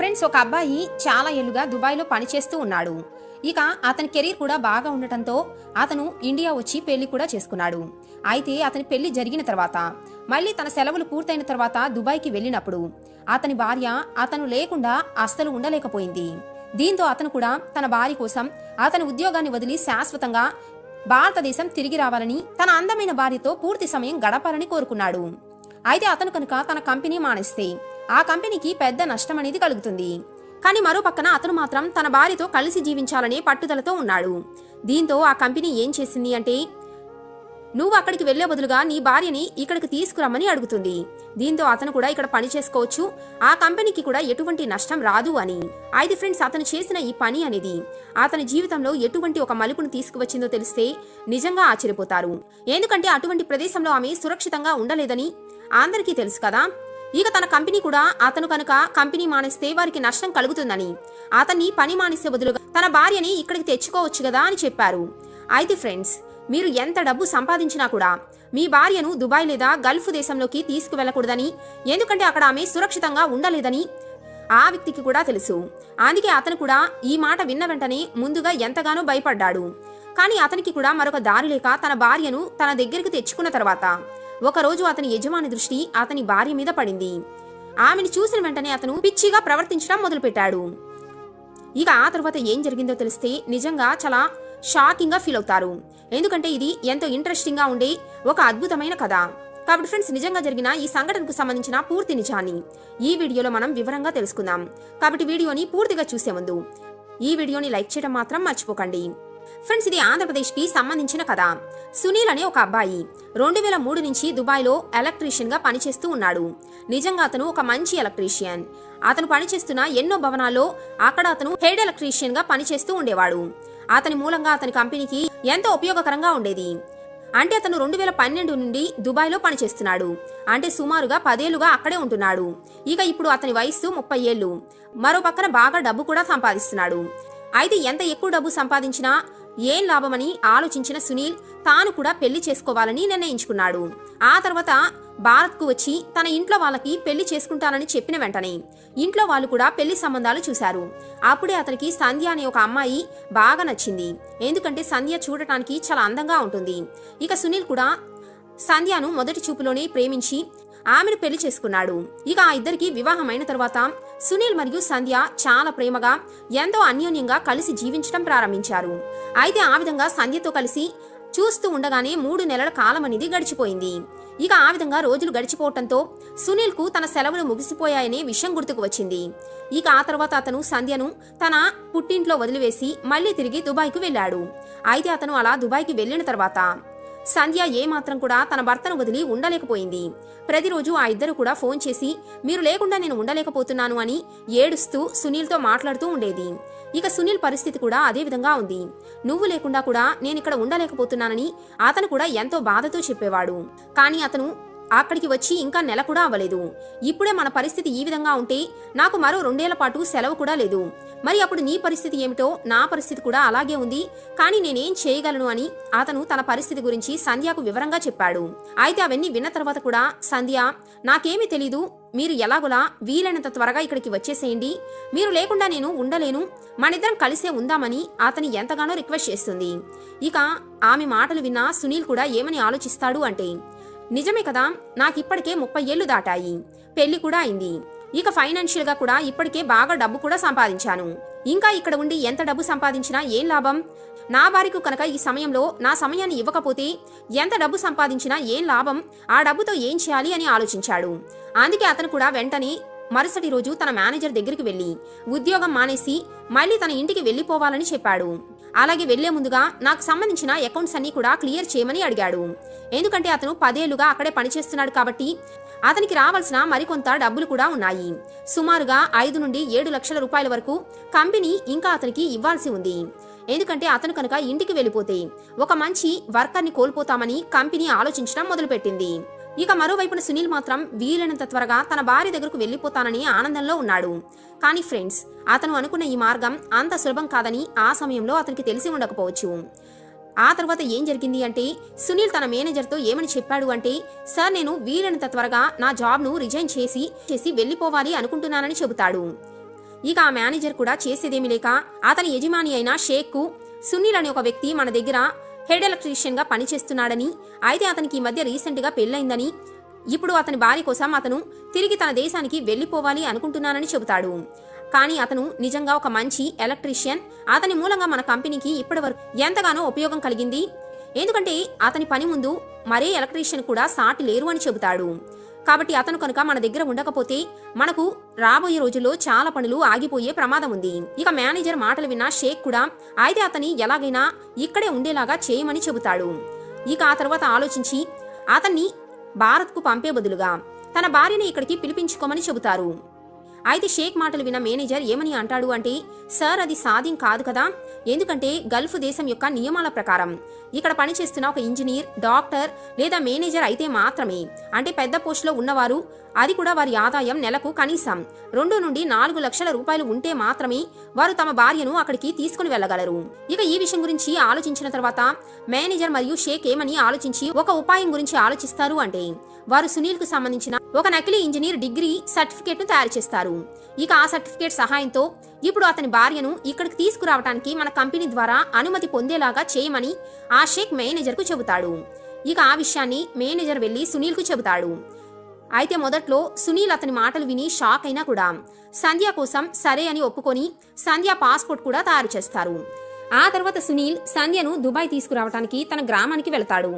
Friends ఒక అబ్బాయి చాలా ఏళ్లుగా దుబాయ్లో పనిచేస్తూ ఉన్నాడు. ఇక అతని కెరీర్ కూడా బాగా ఉండటంతో అతను ఇండియా వచ్చి పెళ్లి కూడా చేసుకున్నాడు. అయితే అతని పెళ్లి జరిగిన తర్వాత మళ్ళీ తన సెలవులు పూర్తయిన తర్వాత దుబాయ్కి వెళ్ళినప్పుడు అతని భార్య అతను లేకుండా అస్సలు ఉండలేకపోయింది. దీంతో అతను కూడా తన భార్య కోసం అతని ఉద్యోగాన్ని వదిలి శాశ్వతంగా భారతదేశం తిరిగి రావాలని, తన అందమైన భార్యతో పూర్తి సమయం గడపాలని కోరుకున్నాడు. అయితే అతను కనుక తన కంపెనీ మానేస్తే ఆ కంపెనీకి పెద్ద నష్టం అనేది కలుగుతుంది. కానీ మరో పక్కన అతను మాత్రం తన భార్యతో కలిసి జీవించాలనే పట్టుదలతో ఉన్నాడు. దీంతో ఆ కంపెనీ ఏం చేసింది అంటే, నువ్వు అక్కడికి వెళ్లే బదులుగా నీ భార్యని ఇక్కడికి తీసుకురమ్మని అడుగుతుంది. దీంతో అతను కూడా ఇక్కడ పని చేసుకోవచ్చు, ఆ కంపెనీకి కూడా ఎటువంటి నష్టం రాదు అని. అయితే ఫ్రెండ్స్, అతను చేసిన ఈ పని అనేది అతని జీవితంలో ఎటువంటి ఒక మలుపును తీసుకువచ్చిందో తెలిస్తే నిజంగా ఆశ్చర్యపోతారు. ఎందుకంటే అటువంటి ప్రదేశంలో ఆమె సురక్షితంగా ఉండలేదని అందరికీ తెలుసు కదా. ఇక తన కంపెనీ కూడా అతను కనుక కంపెనీ మానేస్తే వారికి నష్టం కలుగుతుందని, అతన్ని పని మానేసే బదులుగా తన భార్యని ఇక్కడికి తెచ్చుకోవచ్చు కదా అని చెప్పారు. అయితే ఫ్రెండ్స్, మీరు ఎంత డబ్బు సంపాదించినా కూడా మీ భార్యను దుబాయ్ లేదా గల్ఫ్ దేశంలోకి తీసుకువెళ్లకూడదని, ఎందుకంటే అక్కడ ఆమె సురక్షితంగా ఉండలేదని ఆ వ్యక్తికి కూడా తెలుసు. అందుకే అతను కూడా ఈ మాట విన్న వెంటనే ముందుగా ఎంతగానో భయపడ్డాడు. కానీ అతనికి కూడా మరొక దారి లేక తన భార్యను తన దగ్గరికి తెచ్చుకున్న తర్వాత ఒకరోజు అతని యజమాని దృష్టి అతని భార్య మీద పడింది. ఆమెను చూసిన వెంటనే అతను పిచ్చిగా ప్రవర్తించడం మొదలుపెట్టాడు. ఇక ఆ తర్వాత ఏం జరిగిందో తెలిస్తే నిజంగా చాలా షాకింగ్ గా ఫీల్ అవుతారు. ఎందుకంటే ఇది ఎంతో ఇంట్రెస్టింగ్ గా ఉండే ఒక అద్భుతమైన కథ. కాబట్టి ఫ్రెండ్స్, నిజంగా జరిగిన ఈ సంఘటనకు సంబంధించిన పూర్తి నిజాన్ని ఈ వీడియోలో మనం వివరంగా తెలుసుకుందాం. కాబట్టి వీడియోని పూర్తిగా చూసే ముందు ఈ వీడియోని లైక్ చేయడం మాత్రం మర్చిపోకండి. ఫ్రెండ్స్, ఇది ఆంధ్రప్రదేశ్ కి సంబంధించిన కథ. సునీల్ అనే ఒక అబ్బాయి 2003 నుంచి దుబాయ్లో ఎలక్ట్రీషియన్ గా పనిచేస్తూ ఉన్నాడు. నిజంగా అతను ఒక మంచి ఎలక్ట్రీషియన్. అతను పనిచేస్తున్న ఎన్నో భవనాల్లో అక్కడ అతను హెడ్ ఎలక్ట్రీషియన్ గా పనిచేస్తూ ఉండేవాడు. అతని మూలంగా అతని కంపెనీకి ఎంతో ఉపయోగకరంగా ఉండేది. అంటే అతను 2012 నుండి దుబాయ్లో పనిచేస్తున్నాడు. అంటే సుమారుగా 10 ఏళ్లుగా అక్కడే ఉంటున్నాడు. ఇక ఇప్పుడు అతని వయస్సు 30 ఏళ్లు. మరో పక్కన బాగా డబ్బు కూడా సంపాదిస్తున్నాడు. అయితే ఎంత ఎక్కువ డబ్బు సంపాదించినా ఏం లాభమని ఆలోచించిన సునీల్ తాను కూడా పెళ్లి చేసుకోవాలని నిర్ణయించుకున్నాడు. ఆ తర్వాత భారత్కు వచ్చి తన ఇంట్లో వాళ్ళకి పెళ్లి చేసుకుంటానని చెప్పిన వెంటనే ఇంట్లో వాళ్ళు కూడా పెళ్లి సంబంధాలు చూశారు. అప్పుడే అతనికి సంధ్య అనే ఒక అమ్మాయి బాగా నచ్చింది. ఎందుకంటే సంధ్య చూడటానికి చాలా అందంగా ఉంటుంది. ఇక సునీల్ కూడా సంధ్యను మొదటి చూపులోనే ప్రేమించి ఆమెను పెళ్లి చేసుకున్నాడు. ఇక ఆ ఇద్దరికి వివాహమైన తర్వాత సునీల్ మరియు సంధ్య చాలా ప్రేమగా ఎంతో అన్యోన్యంగా కలిసి జీవించడం ప్రారంభించారు. అయితే ఆ విధంగా సంధ్యతో కలిసి చూస్తూ ఉండగానే 3 నెలల కాలం అనేది గడిచిపోయింది. ఇక ఆ విధంగా రోజులు గడిచిపోవటంతో సునీల్ కు తన సెలవులు ముగిసిపోయాయనే విషయం గుర్తుకు వచ్చింది. ఇక ఆ తర్వాత అతను సంధ్యను తన పుట్టింట్లో వదిలివేసి మళ్లీ తిరిగి దుబాయ్కు వెళ్లాడు. అయితే అతను అలా దుబాయ్కి వెళ్లిన తర్వాత సంధ్య ఏమాత్రం కూడా తన భర్తను వదిలి ఉండలేకపోయింది. ప్రతిరోజు ఆ ఇద్దరు కూడా ఫోన్ చేసి మీరు లేకుండా నేను ఉండలేకపోతున్నాను అని ఏడుస్తూ సునీల్తో మాట్లాడుతూ ఉండేది. ఇక సునీల్ పరిస్థితి కూడా అదే విధంగా ఉంది. నువ్వు లేకుండా కూడా నేనిక్కడ ఉండలేకపోతున్నానని అతను కూడా ఎంతో బాధతో చెప్పేవాడు. కానీ అతను అక్కడికి వచ్చి ఇంకా నెల కూడా అవ్వలేదు. ఇప్పుడే మన పరిస్థితి ఈ విధంగా ఉంటే నాకు మరో 2 ఏళ్ల పాటు సెలవు కూడా లేదు. మరి అప్పుడు నీ పరిస్థితి ఏమిటో నా పరిస్థితి కూడా అలాగే ఉంది. కానీ నేనేం చేయగలను అని అతను తన పరిస్థితి గురించి సంధ్యకు వివరంగా చెప్పాడు. అయితే అవన్నీ విన్న తర్వాత కూడా సంధ్య, నాకేమీ తెలీదు, మీరు ఎలాగోలా వీలైనంత త్వరగా ఇక్కడికి వచ్చేసేయండి, మీరు లేకుండా నేను ఉండలేను, మనిద్దరం కలిసే ఉందామని అతని ఎంతగానో రిక్వెస్ట్ చేస్తుంది. ఇక ఆమె మాటలు విన్న సునీల్ కూడా ఏమని ఆలోచిస్తాడు అంటే, నిజమే కదా, నాకిప్పటికే 30 ఏళ్లు దాటాయి, పెళ్లి కూడా అయింది. ఇక ఫైనాన్షియల్ గా కూడా ఇప్పటికే బాగా డబ్బు కూడా సంపాదించాను. ఇంకా ఇక్కడ ఉండి ఎంత డబ్బు సంపాదించినా ఏం లాభం? నా భార్యకు కనుక ఈ సమయంలో నా సమయాన్ని ఇవ్వకపోతే ఎంత డబ్బు సంపాదించినా ఏం లాభం? ఆ డబ్బుతో ఏం చేయాలి అని ఆలోచించాడు. అందుకే అతను కూడా వెంటనే మరుసటి రోజు తన మేనేజర్ దగ్గరికి వెళ్లి ఉద్యోగం మానేసి మళ్లీ తన ఇంటికి వెళ్లిపోవాలని చెప్పాడు. అలాగే వెళ్లే ముందుగా నాకు సంబంధించిన అకౌంట్స్ అన్ని కూడా క్లియర్ చేయమని అడిగాడు. ఎందుకంటే అతను 10 ఏళ్లుగా అక్కడే పనిచేస్తున్నాడు కాబట్టి అతనికి రావాల్సిన మరికొంత డబ్బులు కూడా ఉన్నాయి. సుమారుగా 5 నుండి 7 లక్షల రూపాయల వరకు కంపెనీ ఇంకా అతనికి ఇవ్వాల్సి ఉంది. ఎందుకంటే అతను కనుక ఇంటికి వెళ్లిపోతే ఒక మంచి వర్కర్ని కోల్పోతామని కంపెనీ ఆలోచించడం మొదలుపెట్టింది. ఇక మరోవైపున సునీల్ మాత్రం వీలైనంత త్వరగా తన భార్య దగ్గరకు వెళ్లిపోతానని ఆనందంలో ఉన్నాడు. కానీ ఫ్రెండ్స్, అతను అనుకున్న ఈ మార్గం అంత సులభం కాదని ఆ సమయంలో అతనికి తెలిసి ఉండకపోవచ్చు. ఆ తర్వాత ఏం జరిగింది అంటే, సునీల్ తన మేనేజర్తో ఏమని చెప్పాడు అంటే, సార్, నేను వీలైనంత త్వరగా నా జాబ్ను రిజైన్ చేసి వెళ్లిపోవాలి అనుకుంటున్నానని చెబుతాడు. ఇక ఆ మేనేజర్ కూడా చేసేదేమీ లేక అతని యజమాని అయిన షేక్ కు సునీల్ అనే ఒక వ్యక్తి మన దగ్గర హెడ్ ఎలక్ట్రీషియన్ గా పనిచేస్తున్నాడని, అయితే అతనికి ఈ మధ్య రీసెంట్ గా పెళ్లైందని, ఇప్పుడు అతని భార్య కోసం అతను తిరిగి తన దేశానికి వెళ్లిపోవాలి అనుకుంటున్నానని చెబుతాడు. కానీ అతను నిజంగా ఒక మంచి ఎలక్ట్రీషియన్. అతని మూలంగా మన కంపెనీకి ఇప్పటివరకు ఎంతగానో ఉపయోగం కలిగింది. ఎందుకంటే అతని పని ముందు మరే ఎలక్ట్రీషియన్ కూడా సాటి లేరు అని చెబుతాడు. కాబట్టి అతను కనుక మన దగ్గర ఉండకపోతే మనకు రాబోయే రోజుల్లో చాలా పనులు ఆగిపోయే ప్రమాదం ఉంది. ఇక మేనేజర్ మాటలు విన్న షేక్ కూడా అయితే అతని ఎలాగైనా ఇక్కడే ఉండేలాగా చేయమని చెబుతాడు. ఇక ఆ తర్వాత ఆలోచించి అతన్ని భారత్కు పంపే బదులుగా తన భార్యని ఇక్కడికి పిలిపించుకోమని చెబుతారు. అయితే షేక్ మాటలు విన్న మేనేజర్ ఏమని అంటాడు అంటే, సార్ అది సాధ్యం కాదు కదా, ఎందుకంటే గల్ఫ్ దేశం యొక్క నియమాల ప్రకారం ఇక్కడ పనిచేస్తున్న ఒక ఇంజనీర్, డాక్టర్ లేదా మేనేజర్ అయితే మాత్రమే, అంటే పెద్ద పోస్టులో ఉన్నవారు, అది కూడా వారి ఆదాయం నెలకు కనీసం 2 నుండి 4 లక్షల రూపాయలు ఉంటే మాత్రమే వారు తమ భార్యను అక్కడికి తీసుకుని వెళ్లగలరు. ఇక ఈ విషయం గురించి ఆలోచించిన తర్వాత మేనేజర్ మరియు షేక్ ఏమని ఆలోచించి ఒక ఉపాయం గురించి ఆలోచిస్తారు అంటే, వారు సునీల్ కు సంబంధించిన ఒక నకిలీ ఇంజనీర్ డిగ్రీ సర్టిఫికేట్ ను తయారు చేస్తారు. ఇక ఆ సర్టిఫికేట్ సహాయంతో ఇప్పుడు అతని భార్యను ఇక్కడికి తీసుకురావడానికి మన కంపెనీ ద్వారా అనుమతి పొందేలాగా చేయమని ఆ షేక్ మేనేజర్ కు చెబుతాడు. ఇక ఆ విషయాన్ని మేనేజర్ వెళ్లి సునీల్ కు చెబుతాడు. అయితే మొదట్లో సునీల్ అతని మాటలు విని షాక్ అయినా కూడా సంధ్య కోసం సరే అని ఒప్పుకొని సంధ్య పాస్పోర్ట్ కూడా తయారు చేస్తారు. ఆ తర్వాత సునీల్ సంధ్యను దుబాయ్ తీసుకురావడానికి తన గ్రామానికి వెళతాడు.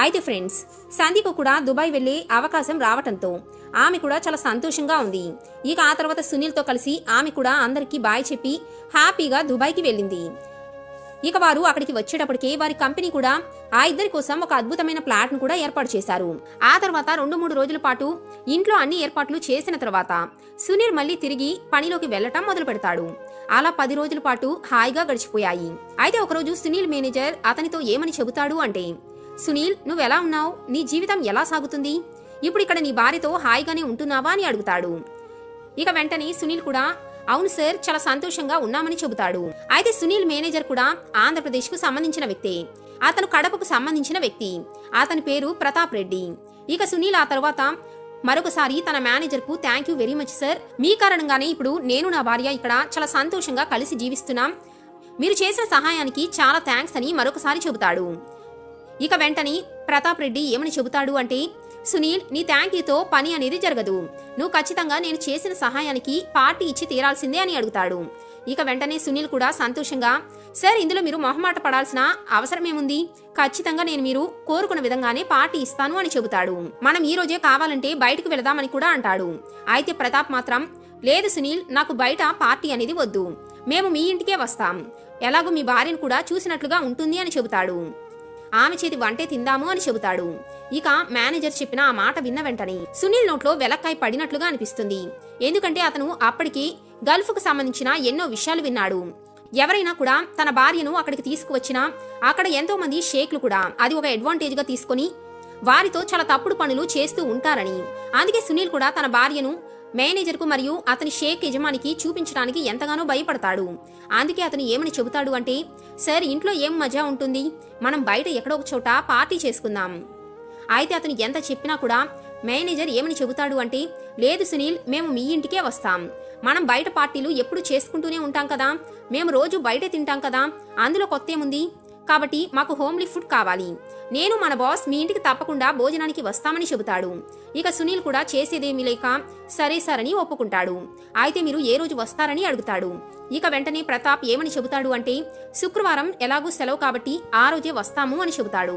అయితే ఫ్రెండ్స్, సంధ్యకు కూడా దుబాయ్ వెళ్లే అవకాశం రావటంతో ఆమె కూడా చాలా సంతోషంగా ఉంది. ఇక ఆ తర్వాత సునీల్తో కలిసి ఆమె కూడా అందరికీ బాయ్ చెప్పి హ్యాపీగా దుబాయ్కి వెళ్ళింది. ఇక వారు అక్కడికి వచ్చేటప్పటికే వారి కంపెనీ కూడా ఆ ఇద్దరి కోసం ఒక అద్భుతమైన ప్లాట్ ను కూడా ఏర్పాటు చేశారు. ఆ తర్వాత 2-3 రోజుల పాటు ఇంట్లో అన్ని ఏర్పాట్లు చేసిన తర్వాత సునీల్ మళ్ళీ తిరిగి పనిలోకి వెళ్లటం మొదలు పెడతాడు. అలా 10 రోజుల పాటు హాయిగా గడిచిపోయాయి. అయితే ఒకరోజు సునీల్ మేనేజర్ అతనితో ఏమని చెబుతాడు అంటే, సునీల్, నువ్వెలా ఉన్నావు? నీ జీవితం ఎలా సాగుతుంది? ఇప్పుడు ఇక్కడ నీ భార్యతో హాయిగానే ఉంటున్నావా అని అడుగుతాడు. ఇక వెంటనే సునీల్ కూడా అవును సార్, చాలా సంతోషంగా ఉన్నామని చెబుతాడు. అయితే సునీల్ మేనేజర్ కూడా ఆంధ్రప్రదేశ్ కు సంబంధించిన వ్యక్తి. అతను కడపకు సంబంధించిన వ్యక్తి. అతని పేరు ప్రతాప్ రెడ్డి. ఇక సునీల్ ఆ తర్వాత మరొకసారి తన మేనేజర్ కు thank you very much sir, మీ కారణంగానే ఇప్పుడు నేను నా భార్య ఇక్కడ చాలా సంతోషంగా కలిసి జీవిస్తున్నాం. మీరు చేసిన సహాయానికి చాలా థ్యాంక్స్ అని మరొకసారి చెబుతాడు. ఇక వెంటనే ప్రతాప్ రెడ్డి ఏమని చెబుతాడు అంటే, సునీల్, నీ థ్యాంక్ యూతో పని అనేది జరగదు. నువ్వు ఖచ్చితంగా నేను చేసిన సహాయానికి పార్టీ ఇచ్చి తీరాల్సిందే అని అడుగుతాడు. ఇక వెంటనే సునీల్ కూడా సంతోషంగా, సార్, ఇందులో మీరు మొహమాట పడాల్సిన అవసరమేముంది, ఖచ్చితంగా నేను మీరు కోరుకున్న విధంగానే పార్టీ ఇస్తాను అని చెబుతాడు. మనం ఈ రోజే కావాలంటే బయటకు వెళదామని కూడా అంటాడు. అయితే ప్రతాప్ మాత్రం, లేదు సునీల్, నాకు బయట పార్టీ అనేది వద్దు, మేము మీ ఇంటికే వస్తాం, ఎలాగో మీ భార్యను కూడా చూసినట్లుగా ఉంటుంది అని చెబుతాడు. ఆమె చేతి వంటే తిందాము అని చెబుతాడు. ఇక మేనేజర్ చెప్పిన ఆ మాట విన్న వెంటనే సునీల్ నోట్లో వెలక్కాయ పడినట్లుగా అనిపిస్తుంది. ఎందుకంటే అతను అప్పటికి గల్ఫ్ కు సంబంధించిన ఎన్నో విషయాలు విన్నాడు. ఎవరైనా కూడా తన భార్యను అక్కడికి తీసుకువచ్చినా అక్కడ ఎంతో మంది షేక్లు కూడా అది ఒక అడ్వాంటేజ్ గా తీసుకుని వారితో చాలా తప్పుడు పనులు చేస్తూ ఉంటారని, అందుకే సునీల్ కూడా తన భార్యను మేనేజర్ కు మరియు అతని షేక్ యజమానికి చూపించడానికి ఎంతగానో భయపడతాడు. అందుకే అతను ఏమని చెబుతాడు అంటే, సార్, ఇంట్లో ఏం మజా ఉంటుంది, మనం బయట ఎక్కడో ఒక చోట పార్టీ చేసుకుందాం. అయితే అతను ఎంత చెప్పినా కూడా మేనేజర్ ఏమని చెబుతాడు అంటే, లేదు సునీల్, మేము మీ ఇంటికే వస్తాం, మనం బయట పార్టీలు ఎప్పుడు చేసుకుంటూనే ఉంటాం కదా, మేము రోజు బయటే తింటాం కదా, అందులో కొత్త ఏముంది, కాబట్టి మాకు హోమ్లీ ఫుడ్ కావాలి, నేను మన బాస్ మీ ఇంటికి తప్పకుండా భోజనానికి వస్తామని చెబుతాడు. ఇక సునీల్ కూడా చేసేదేమీ లేక సరే సార్ అని ఒప్పుకుంటాడు. అయితే మీరు ఏ రోజు వస్తారని అడుగుతాడు. ఇక వెంటనే ప్రతాప్ ఏమని చెబుతాడు అంటే, శుక్రవారం ఎలాగూ సెలవు కాబట్టి ఆ రోజే వస్తాము అని చెబుతాడు.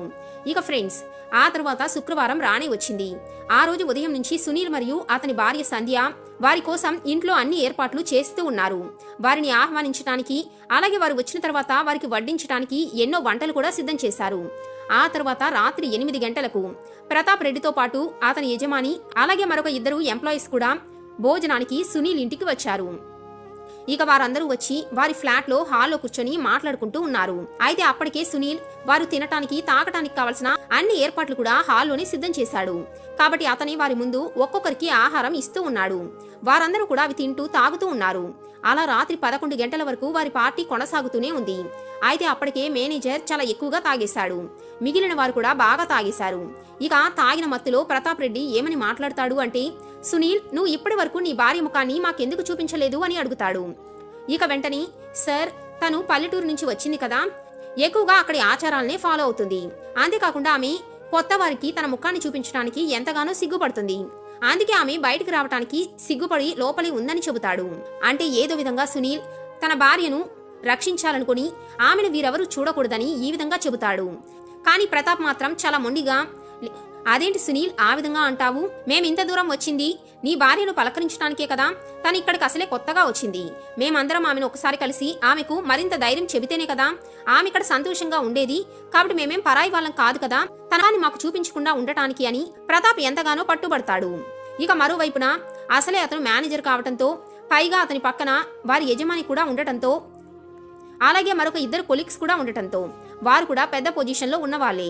ఇక ఫ్రెండ్స్, ఆ తర్వాత శుక్రవారం రానే వచ్చింది. ఆ రోజు ఉదయం నుంచి సునీల్ మరియు అతని భార్య సంధ్య వారి కోసం ఇంట్లో అన్ని ఏర్పాట్లు చేస్తూ ఉన్నారు. వారిని ఆహ్వానించడానికి, అలాగే వారు వచ్చిన తర్వాత వారికి వడ్డించడానికి ఎన్నో వంటలు కూడా సిద్ధం చేశారు. ఆ తర్వాత రాత్రి 8 గంటలకు ప్రతాప్ రెడ్డితో పాటు అతని యజమాని, అలాగే మరొక 2 ఎంప్లాయీస్ కూడా భోజనానికి సునీల్ ఇంటికి వచ్చారు. ఇక వారందరూ వచ్చి వారి ఫ్లాట్ లో హాల్లో కూర్చొని మాట్లాడుకుంటూ ఉన్నారు. అయితే అప్పటికే సునీల్ వారు తినటానికి, తాగటానికి కావలసిన అన్ని ఏర్పాట్లు కూడా హాల్లోనే సిద్ధం చేశాడు. కాబట్టి అతని వారి ముందు ఒక్కొక్కరికి ఆహారం ఇస్తూ ఉన్నాడు. వారందరూ కూడా అవి తింటూ తాగుతూ ఉన్నారు. అలా రాత్రి 11 గంటల వరకు వారి పార్టీ కొనసాగుతూనే ఉంది. అయితే అప్పటికే మేనేజర్ చాలా ఎక్కువగా తాగేశాడు. మిగిలిన వారు కూడా బాగా తాగేశారు. ఇక తాగిన మత్తులో ప్రతాప్ రెడ్డి ఏమని మాట్లాడతాడు అంటే, సునీల్, నువ్వు ఇప్పటి వరకు నీ భార్య ముఖాన్ని మాకెందుకు చూపించలేదు అని అడుగుతాడు. ఇక వెంటనే, సార్, తను పల్లెటూరు నుంచి వచ్చింది కదా, ఎక్కువగా అక్కడి ఆచారాలనే ఫాలో అవుతుంది. అంతేకాకుండా ఆమె కొత్త వారికి తన ముఖాన్ని చూపించడానికి ఎంతగానో సిగ్గుపడుతుంది. అందుకే ఆమె బయటికి రావడానికి సిగ్గుపడి లోపలే ఉందని చెబుతాడు. అంటే ఏదో విధంగా సునీల్ తన భార్యను రక్షించాలనుకుని ఆమెను వీరెవరూ చూడకూడదని ఈ విధంగా చెబుతాడు. కానీ ప్రతాప్ మాత్రం చాలా మొండిగా, అదేంటి సునీల్ ఆ విధంగా అంటావు? మేమింత దూరం వచ్చింది నీ భార్యను పలకరించడానికే కదా. తను ఇక్కడికి అసలే కొత్తగా వచ్చింది. మేమందరం ఆమెను ఒకసారి కలిసి ఆమెకు మరింత ధైర్యం చెబితేనే కదా ఆమె ఇక్కడ సంతోషంగా ఉండేది. కాబట్టి మేమేం పరాయి వాళ్ళం కాదు కదా తనని మాకు చూపించకుండా ఉండటానికి అని ప్రతాప్ ఎంతగానో పట్టుబడతాడు. ఇక మరోవైపున అసలే అతను మేనేజర్ కావటంతో, పైగా అతని పక్కన వారి యజమాని కూడా ఉండటంతో, అలాగే మరొక ఇద్దరు కొలీగ్స్ కూడా ఉండటంతో వారు కూడా పెద్ద పొజిషన్లో ఉన్నవాళ్లే.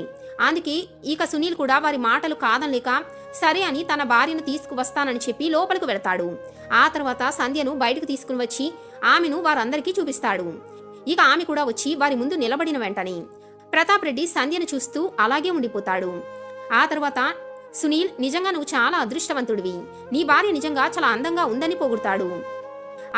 అందుకే ఇక సునీల్ కూడా వారి మాటలు కాదనలేక సరే అని తన భార్యను తీసుకువస్తానని చెప్పి లోపలికి వెళతాడు. ఆ తర్వాత సంధ్యను బయటకు తీసుకుని వచ్చి ఆమెను వారందరికీ చూపిస్తాడు. ఇక ఆమె కూడా వచ్చి వారి ముందు నిలబడిన వెంటనే ప్రతాప్ రెడ్డి సంధ్యను చూస్తూ అలాగే ఉండిపోతాడు. ఆ తర్వాత, సునీల్, నిజంగా నువ్వు చాలా అదృష్టవంతుడివి. నీ భార్య నిజంగా చాలా అందంగా ఉందని పొగుడతాడు.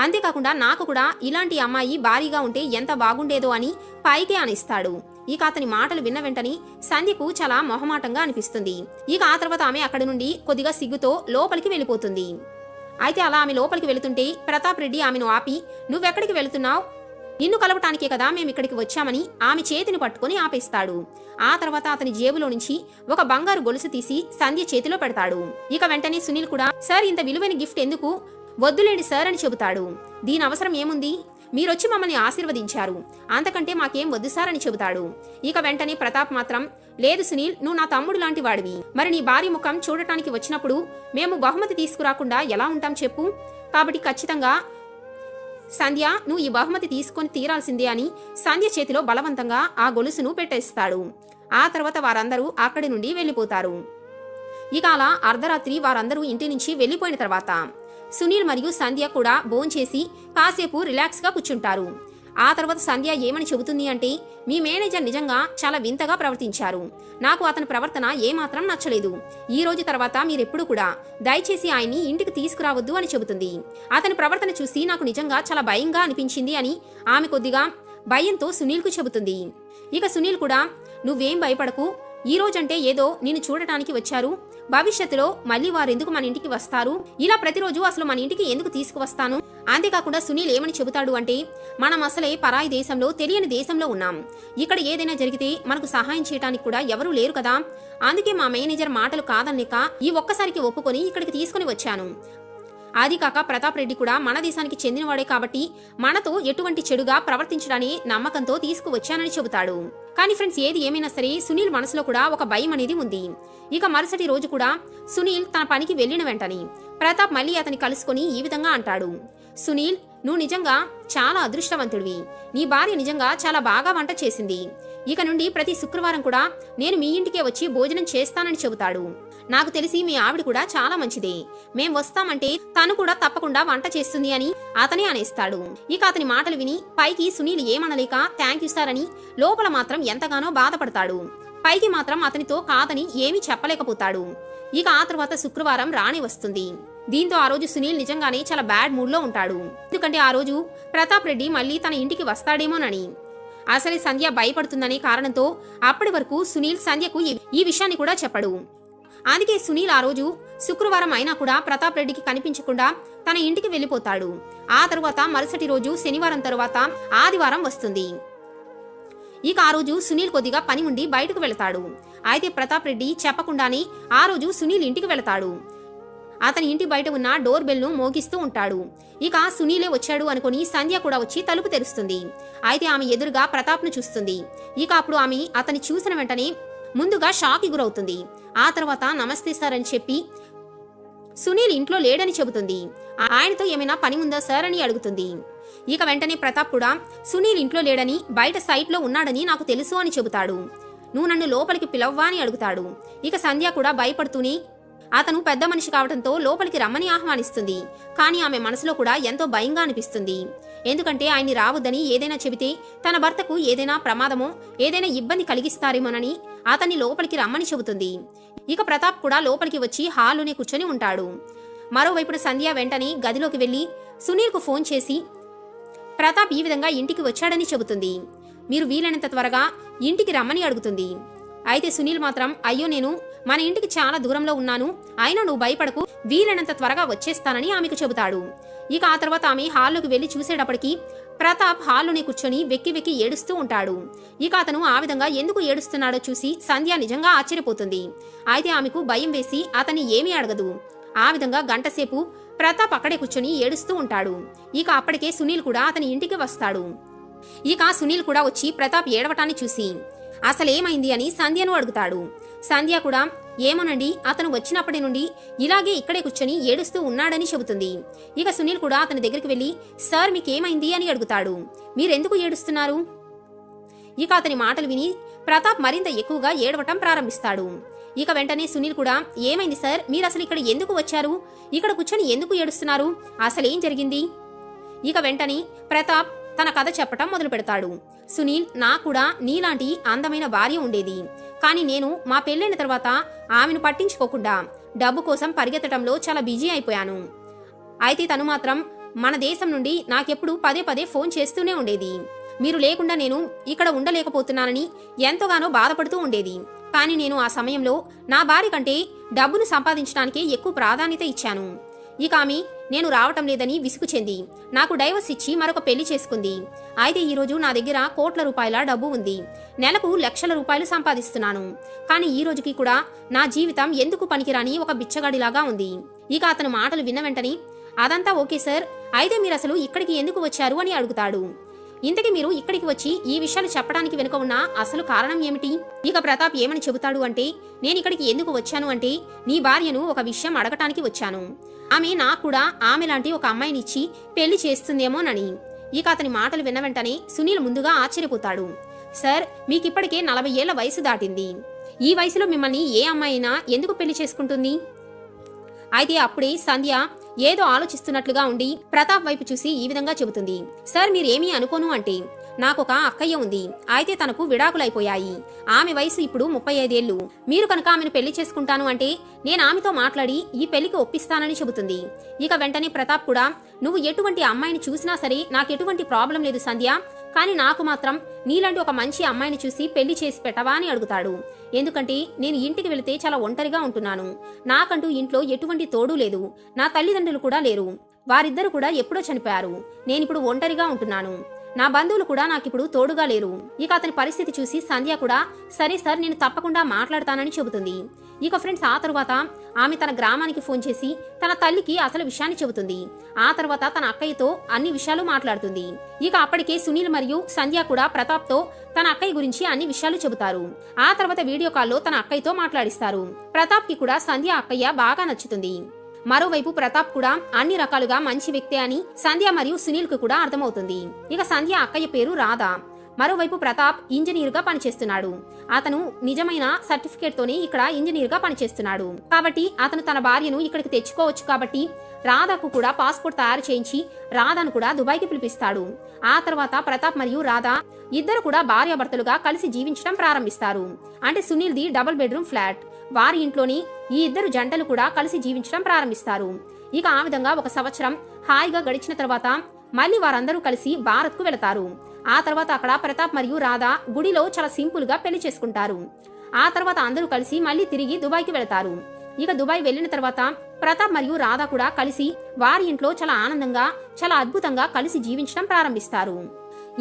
అంతేకాకుండా నాకు కూడా ఇలాంటి అమ్మాయి భారీగా ఉంటే ఎంత బాగుండేదో అని పైకే అనిస్తాడు. ఇక అతని మాటలు విన్న వెంటనే సంధ్యకు చాలా మొహమాటంగా అనిపిస్తుంది. ఇక ఆ తర్వాత ఆమె అక్కడి నుండి కొద్దిగా సిగ్గుతో లోపలికి వెళ్ళిపోతుంది. అయితే అలా ఆమె లోపలికి వెళుతుంటే ప్రతాప్ రెడ్డి ఆమెను ఆపి, నువ్వెక్కడికి వెళుతున్నావు? నిన్ను కలవటానికే కదా మేమిక్కడికి వచ్చామని ఆమె చేతిని పట్టుకుని ఆపేస్తాడు. ఆ తర్వాత అతని జేబులో నుంచి ఒక బంగారు గొలుసు తీసి సంధ్య చేతిలో పెడతాడు. ఇక వెంటనే సునీల్ కూడా, సార్, ఇంత విలువైన గిఫ్ట్ ఎందుకు? వద్దులేండి సార్ అని చెబుతాడు. దీని అవసరం ఏముంది? మీరొచ్చి మమ్మల్ని ఆశీర్వదించారు, అంతకంటే మాకేం వద్దు సార్ అని చెబుతాడు. ఇక వెంటనే ప్రతాప్ మాత్రం, లేదు సునీల్, నువ్వు నా తమ్ముడు లాంటి వాడివి. మరి నీ భార్య ముఖం చూడటానికి వచ్చినప్పుడు మేము బహుమతి తీసుకురాకుండా ఎలా ఉంటాం చెప్పు? కాబట్టి ఖచ్చితంగా సంధ్య, నువ్వు ఈ బహుమతి తీసుకొని తీరాల్సిందే అని సంధ్య చేతిలో బలవంతంగా ఆ గొలుసును పెట్టేస్తాడు. ఆ తర్వాత వారందరూ అక్కడి నుండి వెళ్ళిపోతారు. ఇక అలా అర్ధరాత్రి వారందరూ ఇంటి నుంచి వెళ్ళిపోయిన తర్వాత సునీల్ మరియు సంధ్య కూడా భోంచేసి కాసేపు రిలాక్స్ గా కూర్చుంటారు. ఆ తర్వాత సంధ్య ఏమని చెబుతుంది అంటే, మీ మేనేజర్ నిజంగా చాలా వింతగా ప్రవర్తించారు. నాకు అతని ప్రవర్తన ఏమాత్రం నచ్చలేదు. ఈ రోజు తర్వాత మీరెప్పుడు కూడా దయచేసి ఆయన్ని ఇంటికి తీసుకురావద్దు అని చెబుతుంది. అతని ప్రవర్తన చూసి నాకు నిజంగా చాలా భయంగా అనిపించింది అని ఆమె కొద్దిగా భయంతో సునీల్కు చెబుతుంది. ఇక సునీల్ కూడా, నువ్వేం భయపడకు, ఈ రోజంటే ఏదో నిన్ను చూడటానికి వచ్చారు, భవిష్యత్తులో మళ్ళీ వారెందుకు మన ఇంటికి వస్తారు, ఇలా ప్రతిరోజు అసలు మన ఇంటికి ఎందుకు తీసుకువస్తాను. అంతేకాకుండా సునీల్ ఏమని చెబుతాడు అంటే, మనం అసలే పరాయి దేశంలో, తెలియని దేశంలో ఉన్నాం. ఇక్కడ ఏదైనా జరిగితే మనకు సహాయం చేయడానికి కూడా ఎవరూ లేరు కదా. అందుకే మా మేనేజర్ మాటలు కాదనలేక ఈ ఒక్కసారికి ఒప్పుకొని ఇక్కడికి తీసుకుని వచ్చాను. అది కాక ప్రతాప్ రెడ్డి కూడా మన దేశానికి చెందినవాడే కాబట్టి మనతో ఎటువంటి చెడుగా ప్రవర్తించడాన్ని నమ్మకంతో తీసుకువచ్చానని చెబుతాడు. కానీ ఫ్రెండ్స్, ఏది ఏమైనా సరే సునీల్ మనసులో కూడా ఒక భయం అనేది ఉంది. ఇక మరుసటి రోజు కూడా సునీల్ తన పనికి వెళ్లిన వెంటనే ప్రతాప్ మళ్ళీ అతని కలుసుకొని ఈ విధంగా అంటాడు, సునీల్, నువ్వు నిజంగా చాలా అదృష్టవంతుడివి. నీ భార్య నిజంగా చాలా బాగా వంట చేసింది. ఇక నుండి ప్రతి శుక్రవారం కూడా నేను మీ ఇంటికే వచ్చి భోజనం చేస్తానని చెబుతాడు. నాకు తెలిసి మీ ఆవిడ కూడా చాలా మంచిదే. మేం వస్తామంటే తను కూడా తప్పకుండా వంట చేస్తుంది అని అతనే అనేస్తాడు. ఇక అతని మాటలు విని పైకి సునీల్ ఏమనలేక థ్యాంక్ యూ సార్ అని లోపల మాత్రం ఎంతగానో బాధపడతాడు. పైకి మాత్రం అతనితో కాదని ఏమీ చెప్పలేకపోతాడు. ఇక ఆ తర్వాత శుక్రవారం రానే వస్తుంది. దీంతో ఆ రోజు సునీల్ నిజంగానే చాలా బ్యాడ్ మూడ్ లో ఉంటాడు. ఎందుకంటే ఆ రోజు ప్రతాప్ రెడ్డి మళ్ళీ తన ఇంటికి వస్తాడేమోనని. అసలే సంధ్య భయపడుతుందనే కారణంతో అప్పటి వరకు సునీల్ సంధ్యకు ఈ విషయాన్ని కూడా చెప్పడు. అందుకే సునీల్ ఆ రోజు శుక్రవారం అయినా కూడా ప్రతాప్ రెడ్డికి కనిపించకుండా తన ఇంటికి వెళ్ళిపోతాడు. ఆ తరువాత మరుసటి రోజు శనివారం తరువాత ఆదివారం వస్తుంది. ఇక ఆ రోజు సునీల్ కొద్దిగా పని ఉండి బయటకు వెళతాడు. అయితే ప్రతాప్ రెడ్డి చెప్పకుండానే ఆ రోజు సునీల్ ఇంటికి వెళతాడు. అతని ఇంటి బయట ఉన్న డోర్ బెల్ ను మోగిస్తూ ఉంటాడు. ఇక సునీలే వచ్చాడు అనుకుని సంధ్య కూడా వచ్చి తలుపు తెరుస్తుంది. అయితే ఆమె ఎదురుగా ప్రతాప్ ను చూస్తుంది. ఇక అప్పుడు ఆమె అతని చూసిన వెంటనే ముందుగా షాక్ కి గురవుతుంది. ఆ తర్వాత నమస్తే సార్ అని చెప్పి సునీల్ ఇంట్లో లేడని చెబుతుంది. ఆయనతో ఏమైనా పని ఉందా సార్ అని అడుగుతుంది. ఇక వెంటనే ప్రతాప్ కూడా సునీల్ ఇంట్లో లేడని, బయట సైట్ లో ఉన్నాడని నాకు తెలుసు అని చెబుతాడు. నువ్వు నన్ను లోపలికి పిలవ్వా అని అడుగుతాడు. ఇక సంధ్య కూడా భయపడుతూనే అతను పెద్ద మనిషి కావడంతో లోపలికి రమ్మని ఆహ్వానిస్తుంది. కానీ ఆమె మనసులో కూడా ఎంతో భయంగా అనిపిస్తుంది. ఎందుకంటే ఆయన్ని రావద్దని ఏదైనా చెబితే తన భర్తకు ఏదైనా ప్రమాదమో ఏదైనా ఇబ్బంది కలిగిస్తారేమోనని అతన్ని లోపలికి రమ్మని చెబుతుంది. ఇక ప్రతాప్ కూడా లోపలికి వచ్చి హాల్లోనే కూర్చొని ఉంటాడు. మరోవైపున సంధ్య వెంటనే గదిలోకి వెళ్లి సునీల్కు ఫోన్ చేసి ప్రతాప్ ఈ విధంగా ఇంటికి వచ్చాడని చెబుతుంది. మీరు వీలైనంత త్వరగా ఇంటికి రమ్మని అడుగుతుంది. అయితే సునీల్ మాత్రం అయ్యో నేను మన ఇంటికి చాలా దూరంలో ఉన్నాను, అయినా నువ్వు భయపడకు, వీలైనంత త్వరగా వచ్చేస్తానని ఆమెకు చెబుతాడు. ఇక ఆ తర్వాత ఆమె హాల్లోకి వెళ్లి చూసేటప్పటికి ప్రతాప్ హాల్లోనే కూర్చొని వెక్కి వెక్కి ఏడుస్తూ ఉంటాడు. ఇక అతను ఆ విధంగా ఎందుకు ఏడుస్తున్నాడో చూసి సంధ్య నిజంగా ఆశ్చర్యపోతుంది. అయితే ఆమెకు భయం వేసి అతన్ని ఏమీ అడగదు. ఆ విధంగా గంటసేపు ప్రతాప్ అక్కడే కూర్చొని ఏడుస్తూ ఉంటాడు. ఇక అప్పటికే సునీల్ కూడా అతని ఇంటికి వస్తాడు. ఇక సునీల్ కూడా వచ్చి ప్రతాప్ ఏడవటాన్ని చూసి అసలేమైంది అని సంధ్యను అడుగుతాడు. సంధ్య కూడా ఏమోనండి, అతను వచ్చినప్పటి నుండి ఇలాగే ఇక్కడే కూర్చొని ఏడుస్తూ ఉన్నాడని చెబుతుంది. ఇక సునీల్ కూడా అతని దగ్గరికి వెళ్లి సార్ మీకేమైంది అని అడుగుతాడు. మీరెందుకు ఏడుస్తున్నారు? ఇక అతని మాటలు విని ప్రతాప్ మరింత ఎక్కువగా ఏడవటం ప్రారంభిస్తాడు. ఇక వెంటనే సునీల్ కూడా ఏమైంది సార్, మీరు అసలు ఇక్కడ ఎందుకు వచ్చారు, ఇక్కడ కూర్చొని ఎందుకు ఏడుస్తున్నారు, అసలేం జరిగింది? ఇక వెంటనే ప్రతాప్ తన కథ చెప్పటం మొదలు పెడతాడు. సునీల్, నా కూడా నీలాంటి అందమైన భార్య ఉండేది, కానీ నేను మా పెళ్ళైన తర్వాత ఆమెను పట్టించుకోకుండా డబ్బు కోసం పరిగెత్తడంలో చాలా బిజీ అయిపోయాను. అయితే తను మాత్రం మన దేశం నుండి నాకెప్పుడు పదే పదే ఫోన్ చేస్తూనే ఉండేది. మీరు లేకుండా నేను ఇక్కడ ఉండలేకపోతున్నానని ఎంతగానో బాధపడుతూ ఉండేది. కానీ నేను ఆ సమయంలో నా భార్య కంటే డబ్బును సంపాదించడానికే ఎక్కువ ప్రాధాన్యత ఇచ్చాను. ఇక ఆమె నేను రావటం లేదని విసుగు చెంది నాకు డైవర్స్ ఇచ్చి మరొక పెళ్లి చేసుకుంది. అయితే ఈరోజు నా దగ్గర కోట్ల రూపాయల డబ్బు ఉంది, నెలకు లక్షల రూపాయలు సంపాదిస్తున్నాను. కానీ ఈ రోజుకి కూడా నా జీవితం ఎందుకు పనికిరాని ఒక బిచ్చగాడిలాగా ఉంది. ఇక అతను మాటలు విన్న వెంటనే అదంతా ఓకే సార్, అయితే మీరు అసలు ఇక్కడికి ఎందుకు వచ్చారు అని అడుగుతాడు. ఇంతకీ మీరు ఇక్కడికి వచ్చి ఈ విషయాలు చెప్పడానికి వెనుక ఉన్న అసలు కారణం ఏమిటి? ఇక ప్రతాప్ ఏమని చెబుతాడు అంటే, నేను ఇక్కడికి ఎందుకు వచ్చాను అంటే నీ భార్యను ఒక విషయం అడగటానికి వచ్చాను. ఆమె నాకు కూడా ఆమె లాంటి ఒక అమ్మాయినిచ్చి పెళ్లి చేస్తుందేమోనని. ఇక అతని మాటలు విన్న వెంటనే సునీల్ ముందుగా ఆశ్చర్యపోతాడు. సార్, మీకిప్పటికే 40 ఏళ్ల వయసు దాటింది. ఈ వయసులో మిమ్మల్ని ఏ అమ్మాయినా ఎందుకు పెళ్లి చేసుకుంటుంది? అయితే అప్పుడే సంధ్య ఏదో ఆలోచిస్తున్నట్లుగా ఉండి ప్రతాప్ వైపు చూసి ఈ విధంగా చెబుతుంది. సార్, మీరేమీ అనుకోను అంటే నాకొక అక్కయ్య ఉంది, అయితే తనకు విడాకులైపోయాయి. ఆమె వయసు ఇప్పుడు 35 ఏళ్లు. మీరు కనుక ఆమెను పెళ్లి చేసుకుంటాను అంటే నేను ఆమెతో మాట్లాడి ఈ పెళ్లికి ఒప్పిస్తానని చెబుతుంది. ఇక వెంటనే ప్రతాప్ కూడా నువ్వు ఎటువంటి అమ్మాయిని చూసినా సరే నాకెటువంటి ప్రాబ్లం లేదు సంధ్య, కానీ నాకు మాత్రం నీలాంటి ఒక మంచి అమ్మాయిని చూసి పెళ్లి చేసి పెట్టవా అని అడుగుతాడు. ఎందుకంటే నేను ఇంటికి వెళితే చాలా ఒంటరిగా ఉంటున్నాను. నాకంటూ ఇంట్లో ఎటువంటి తోడు లేదు, నా తల్లిదండ్రులు కూడా లేరు, వారిద్దరు కూడా ఎప్పుడో చనిపోయారు. నేనిప్పుడు ఒంటరిగా ఉంటున్నాను, నా బంధువులు కూడా నాకిప్పుడు తోడుగా లేరు. ఇక అతని పరిస్థితి చూసి సంధ్య కూడా సరే సార్, నేను తప్పకుండా మాట్లాడతానని చెబుతుంది. ఇక ఫ్రెండ్స్, ఆ తర్వాత ఆమె తన గ్రామానికి ఫోన్ చేసి తన తల్లికి అసలు విషయాన్ని చెబుతుంది. ఆ తర్వాత తన అక్కయ్యతో అన్ని విషయాలు మాట్లాడుతుంది. ఇక అప్పటికే సునీల్ మరియు సంధ్య కూడా ప్రతాప్ తో తన అక్కయ్య గురించి అన్ని విషయాలు చెబుతారు. ఆ తర్వాత వీడియో కాల్లో తన అక్కయ్యతో మాట్లాడిస్తారు. ప్రతాప్ కి కూడా సంధ్య అక్కయ్య బాగా నచ్చుతుంది. మరోవైపు ప్రతాప్ కూడా అన్ని రకాలుగా మంచి వ్యక్తే అని సంధ్య మరియు సునీల్ కు కూడా అర్థమవుతుంది. ఇక సంధ్య అక్కయ్య పేరు రాధ. మరోవైపు ప్రతాప్ ఇంజనీర్ గా పనిచేస్తున్నాడు. అతను నిజమైన సర్టిఫికేట్ తోనే ఇక్కడ ఇంజనీర్ గా పనిచేస్తున్నాడు. కాబట్టి అతను తన భార్యను ఇక్కడికి తెచ్చుకోవచ్చు. కాబట్టి రాధకు కూడా పాస్పోర్ట్ తయారు చేయించి రాధను కూడా దుబాయ్కి పిలిపిస్తాడు. ఆ తర్వాత ప్రతాప్ మరియు రాధ ఇద్దరు కూడా భార్యాభర్తలుగా కలిసి జీవించడం ప్రారంభిస్తారు. అంటే Sunil the double bedroom flat. వారి ఇంట్లోని ఈ ఇద్దరు జంటలు కూడా కలిసి జీవించడం ప్రారంభిస్తారు. ఇక ఆ విధంగా 1 సంవత్సరం హాయిగా గడిచిన తర్వాత మళ్ళీ వారందరూ కలిసి భారత్ కు వెళతారు. ఆ తర్వాత అక్కడ ప్రతాప్ మరియు రాధ గుడిలో చాలా సింపుల్ గా పెళ్లి చేసుకుంటారు. ఆ తర్వాత అందరూ కలిసి మళ్ళీ తిరిగి దుబాయ్కి వెళతారు. ఇక దుబాయ్ వెళ్లిన తర్వాత ప్రతాప్ మరియు రాధ కూడా కలిసి వారి ఇంట్లో చాలా ఆనందంగా చాలా అద్భుతంగా కలిసి జీవించడం ప్రారంభిస్తారు.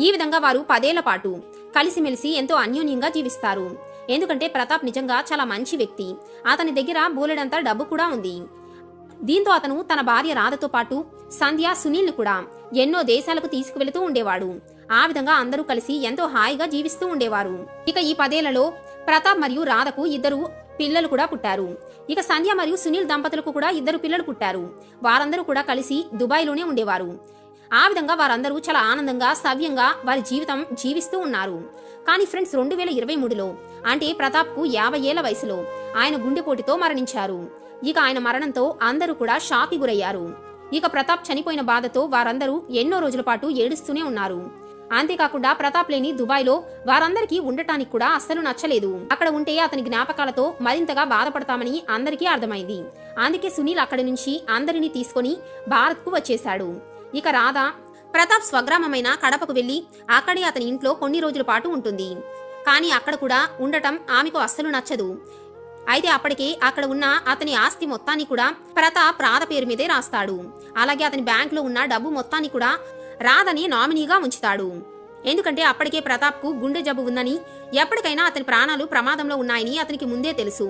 ఈ విధంగా వారు 10 ఏళ్ల పాటు కలిసిమెలిసి ఎంతో అన్యోన్యంగా జీవిస్తారు. ఎందుకంటే ప్రతాప్ నిజంగా చాలా మంచి వ్యక్తి. అతని దగ్గర బోలెడంత డబ్బు కూడా ఉంది. దీంతో అతను తన భార్య రాధతో పాటు సంధ్య, సునీల్ ను కూడా ఎన్నో దేశాలకు తీసుకువెళుతూ ఉండేవాడు. ఆ విధంగా అందరూ కలిసి ఎంతో హాయిగా జీవిస్తూ ఉండేవారు. ఇక ఈ 10 ఏళ్లలో ప్రతాప్ మరియు రాధకు 2 పిల్లలు కూడా పుట్టారు. ఇక సంధ్య మరియు సునీల్ దంపతులకు కూడా 2 పిల్లలు పుట్టారు. వారందరూ కూడా కలిసి దుబాయ్లోనే ఉండేవారు. ఆ విధంగా వారందరూ చాలా ఆనందంగా సవ్యంగా వారి జీవితం జీవిస్తూ ఉన్నారు. కానీ ఫ్రెండ్స్, 2023లో అంటే ప్రతాప్ కు 50 ఏళ్ల వయసులో ఆయన గుండెపోటుతో మరణించారు. ఇక ఆయన మరణంతో అందరూ కూడా షాక్ కి గురయ్యారు. ఇక ప్రతాప్ చనిపోయిన బాధతో వారందరూ ఎన్నో రోజుల పాటు ఏడుస్తూనే ఉన్నారు. అంతేకాకుండా ప్రతాప్ లేని దుబాయ్లో వారందరికీ ఉండటానికి కూడా అస్సలు నచ్చలేదు. అక్కడ ఉంటే అతని జ్ఞాపకాలతో మరింతగా బాధపడతామని అందరికీ అర్థమైంది. అందుకే సునీల్ అక్కడి నుంచి అందరినీ తీసుకొని భారత్కు వచ్చేశాడు. ఇక రాధ ప్రతాప్ స్వగ్రామమైన కడపకు వెళ్లి అక్కడే అతని ఇంట్లో కొన్ని రోజుల పాటు ఉంటుంది. కానీ అక్కడ కూడా ఉండటం ఆమెకు అస్సలు నచ్చదు. అయితే అప్పటికే అక్కడ ఉన్న అతని ఆస్తి మొత్తాన్ని కూడా ప్రతాప్ రాధ పేరు మీదే రాస్తాడు. అలాగే అతని బ్యాంకులో ఉన్న డబ్బు మొత్తాన్ని కూడా రాధని నామినీగా ఉంచుతాడు. ఎందుకంటే అప్పటికే ప్రతాప్కు గుండె జబ్బు ఉందని, ఎప్పటికైనా అతని ప్రాణాలు ప్రమాదంలో ఉన్నాయని అతనికి ముందే తెలుసు.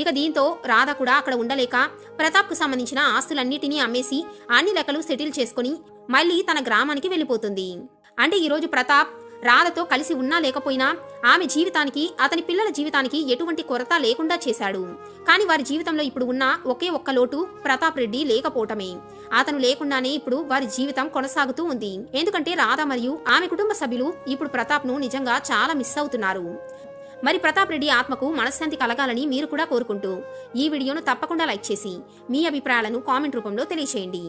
ఇక దీంతో రాధ కూడా అక్కడ ఉండలేక ప్రతాప్కు సంబంధించిన ఆస్తులన్నిటినీ అమ్మేసి అన్ని లెక్కలు సెటిల్ చేసుకుని మళ్ళీ తన గ్రామానికి వెళ్ళిపోతుంది. అంటే ఈరోజు ప్రతాప్ రాధతో కలిసి ఉన్నా లేకపోయినా ఆమె జీవితానికి, అతని పిల్లల జీవితానికి ఎటువంటి కొరత లేకుండా చేశాడు. కానీ వారి జీవితంలో ఇప్పుడు ఉన్న ఒకే ఒక్క లోటు ప్రతాప్ రెడ్డి లేకపోవటమే. అతను లేకుండానే ఇప్పుడు వారి జీవితం కొనసాగుతూ ఉంది. ఎందుకంటే రాధ మరియు ఆమె కుటుంబ సభ్యులు ఇప్పుడు ప్రతాప్ను నిజంగా చాలా మిస్ అవుతున్నారు. మరి ప్రతాప్ రెడ్డి ఆత్మకు మనశ్శాంతి కలగాలని మీరు కూడా కోరుకుంటూ ఈ వీడియోను తప్పకుండా లైక్ చేసి మీ అభిప్రాయాలను కామెంట్ రూపంలో తెలియజేయండి.